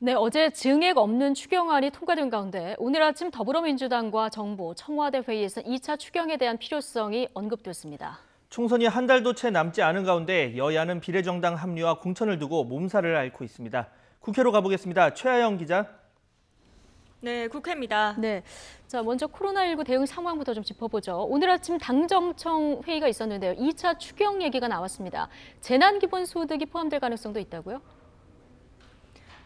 네, 어제 증액 없는 추경안이 통과된 가운데 오늘 아침 더불어민주당과 정부, 청와대 회의에서 2차 추경에 대한 필요성이 언급됐습니다. 총선이 한 달도 채 남지 않은 가운데 여야는 비례정당 합류와 공천을 두고 몸살을 앓고 있습니다. 국회로 가보겠습니다. 최하영 기자. 네, 국회입니다. 네, 자 먼저 코로나19 대응 상황부터 좀 짚어보죠. 오늘 아침 당정청 회의가 있었는데요. 2차 추경 얘기가 나왔습니다. 재난기본소득이 포함될 가능성도 있다고요?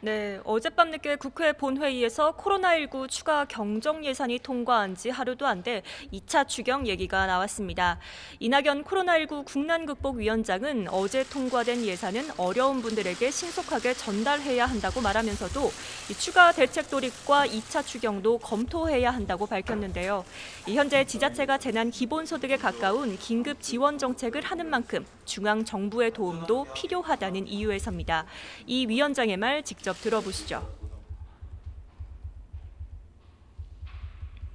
네, 어젯밤 늦게 국회 본회의에서 코로나19 추가 경정 예산이 통과한 지 하루도 안 돼 2차 추경 얘기가 나왔습니다. 이낙연 코로나19 국난극복위원장은 어제 통과된 예산은 어려운 분들에게 신속하게 전달해야 한다고 말하면서도 이 추가 대책 도입과 2차 추경도 검토해야 한다고 밝혔는데요. 현재 지자체가 재난 기본소득에 가까운 긴급 지원 정책을 하는 만큼 중앙 정부의 도움도 필요하다는 이유에서입니다. 이 위원장의 말 직접 들어보시죠.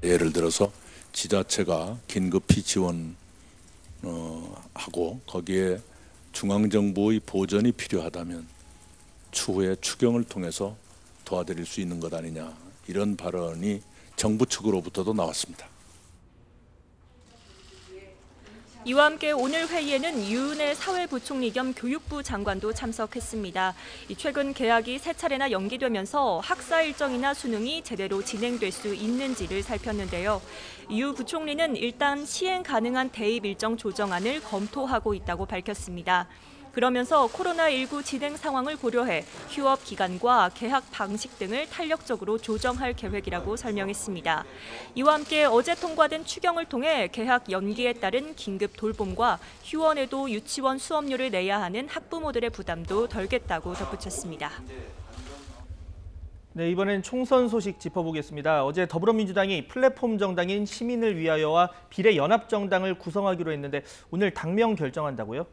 예를 들어서 지자체가 긴급히 지원하고 거기에 중앙정부의 보전이 필요하다면 추후에 추경을 통해서 도와드릴 수 있는 것 아니냐, 이런 발언이 정부 측으로부터도 나왔습니다. 이와 함께 오늘 회의에는 유은혜 사회부총리 겸 교육부 장관도 참석했습니다. 최근 개학이 세 차례나 연기되면서 학사 일정이나 수능이 제대로 진행될 수 있는지를 살폈는데요. 유 부총리는 일단 시행 가능한 대입 일정 조정안을 검토하고 있다고 밝혔습니다. 그러면서 코로나19 진행 상황을 고려해 휴업 기간과 개학 방식 등을 탄력적으로 조정할 계획이라고 설명했습니다. 이와 함께 어제 통과된 추경을 통해 개학 연기에 따른 긴급 돌봄과 휴원에도 유치원 수업료를 내야 하는 학부모들의 부담도 덜겠다고 덧붙였습니다. 네, 이번엔 총선 소식 짚어보겠습니다. 어제 더불어민주당이 플랫폼 정당인 시민을 위하여와 비례연합정당을 구성하기로 했는데 오늘 당명 결정한다고요?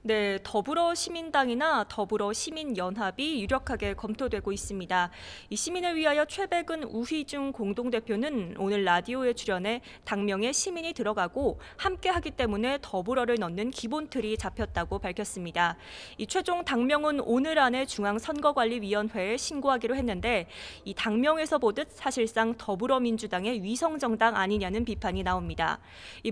네, 더불어시민당이나 더불어시민연합이 유력하게 검토되고 있습니다. 이 시민을 위하여 최백은 우희중 공동대표는 오늘 라디오에 출연해 당명에 시민이 들어가고 함께하기 때문에 더불어를 넣는 기본 틀이 잡혔다고 밝혔습니다. 이 최종 당명은 오늘 안에 중앙선거관리위원회에 신고하기로 했는데 이 당명에서 보듯 사실상 더불어민주당의 위성정당 아니냐는 비판이 나옵니다.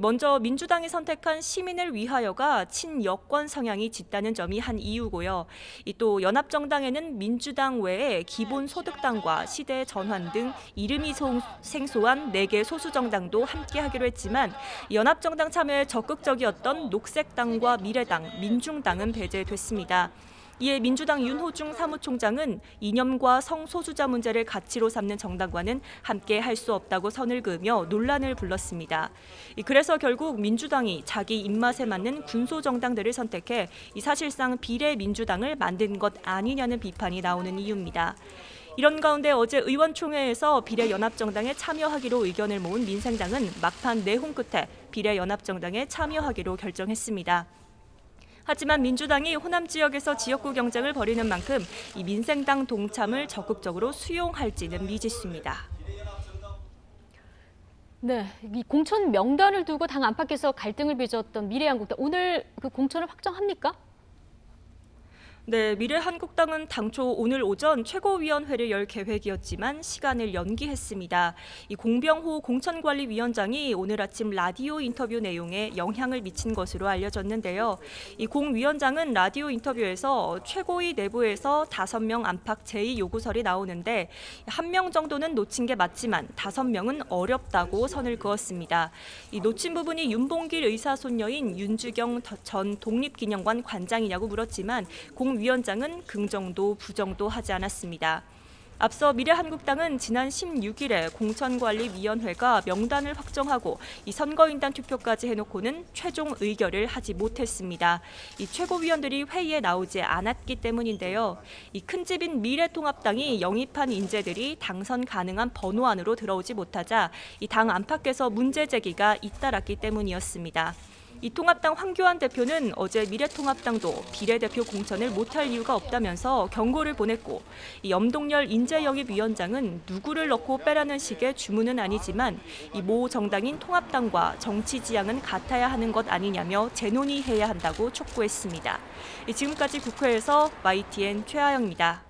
먼저 민주당이 선택한 시민을 위하여가 친여권 성향이 짙다는 점이 한 이유고요. 또 연합정당에는 민주당 외에 기본소득당과 시대전환 등 이름이 생소한 4개 소수정당도 함께하기로 했지만 연합정당 참여에 적극적이었던 녹색당과 미래당, 민중당은 배제됐습니다. 이에 민주당 윤호중 사무총장은 이념과 성소수자 문제를 가치로 삼는 정당과는 함께 할 수 없다고 선을 그으며 논란을 불렀습니다. 그래서 결국 민주당이 자기 입맛에 맞는 군소정당들을 선택해 사실상 비례민주당을 만든 것 아니냐는 비판이 나오는 이유입니다. 이런 가운데 어제 의원총회에서 비례연합정당에 참여하기로 의견을 모은 민생당은 막판 내홍 끝에 비례연합정당에 참여하기로 결정했습니다. 하지만 민주당이 호남 지역에서 지역구 경쟁을 벌이는 만큼 이 민생당 동참을 적극적으로 수용할지는 미지수입니다. 네, 이 공천 명단을 두고 당 안팎에서 갈등을 빚었던 미래한국당, 오늘 그 공천을 확정합니까? 네, 미래한국당은 당초 오늘 오전 최고위원회를 열 계획이었지만 시간을 연기했습니다. 이 공병호 공천관리위원장이 오늘 아침 라디오 인터뷰 내용에 영향을 미친 것으로 알려졌는데요. 이 공 위원장은 라디오 인터뷰에서 최고위 내부에서 5명 안팎 제의 요구설이 나오는데 1명 정도는 놓친 게 맞지만 5명은 어렵다고 선을 그었습니다. 이 놓친 부분이 윤봉길 의사 손녀인 윤주경 전 독립기념관 관장이냐고 물었지만 공 위원장은 긍정도 부정도 하지 않았습니다. 앞서 미래한국당은 지난 16일에 공천관리위원회가 명단을 확정하고 이 선거인단 투표까지 해놓고는 최종 의결을 하지 못했습니다. 이 최고위원들이 회의에 나오지 않았기 때문인데요. 이 큰 집인 미래통합당이 영입한 인재들이 당선 가능한 번호안으로 들어오지 못하자 이 당 안팎에서 문제 제기가 잇따랐기 때문이었습니다. 이 통합당 황교안 대표는 어제 미래통합당도 비례대표 공천을 못할 이유가 없다면서 경고를 보냈고 이 염동열 인재영입위원장은 누구를 넣고 빼라는 식의 주문은 아니지만 이 모 정당인 통합당과 정치 지향은 같아야 하는 것 아니냐며 재논의해야 한다고 촉구했습니다. 지금까지 국회에서 YTN 최하영입니다.